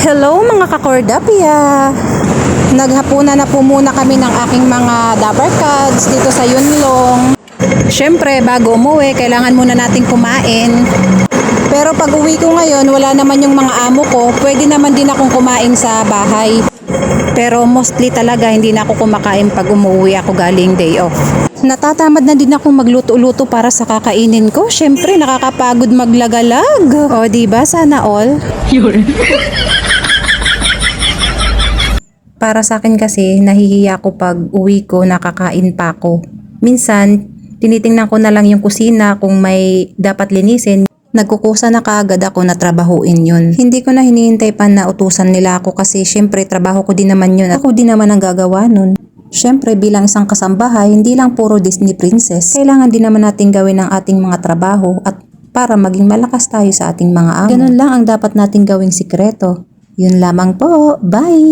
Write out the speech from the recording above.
Hello mga kakordapya! Naghapunan na po muna kami ng aking mga dabarkads dito sa Yunlong. Siyempre, bago umuwi, kailangan muna nating kumain. Pero pag uwi ko ngayon, wala naman yung mga amo ko, pwede naman din akong kumain sa bahay. Pero mostly talaga, hindi na ako kumakain pag umuwi ako galing day off. Natatamad na din akong magluto-luto para sa kakainin ko. Siyempre, nakakapagod maglagalag. O, diba? Sana all. Para sa akin kasi, nahihiya ko pag uwi ko, nakakain pa ako. Minsan, tinitingnan ko na lang yung kusina kung may dapat linisin. Nagkukusa na kaagad ako na trabahuin yun. Hindi ko na hinihintay pa na utusan nila ako kasi syempre trabaho ko din naman yun at ako din naman ang gagawa nun. Syempre bilang isang kasambahay, hindi lang puro Disney princess. Kailangan din naman natin gawin ang ating mga trabaho at para maging malakas tayo sa ating mga amo. Ganun lang ang dapat nating gawing sikreto. Yun lamang po. Bye!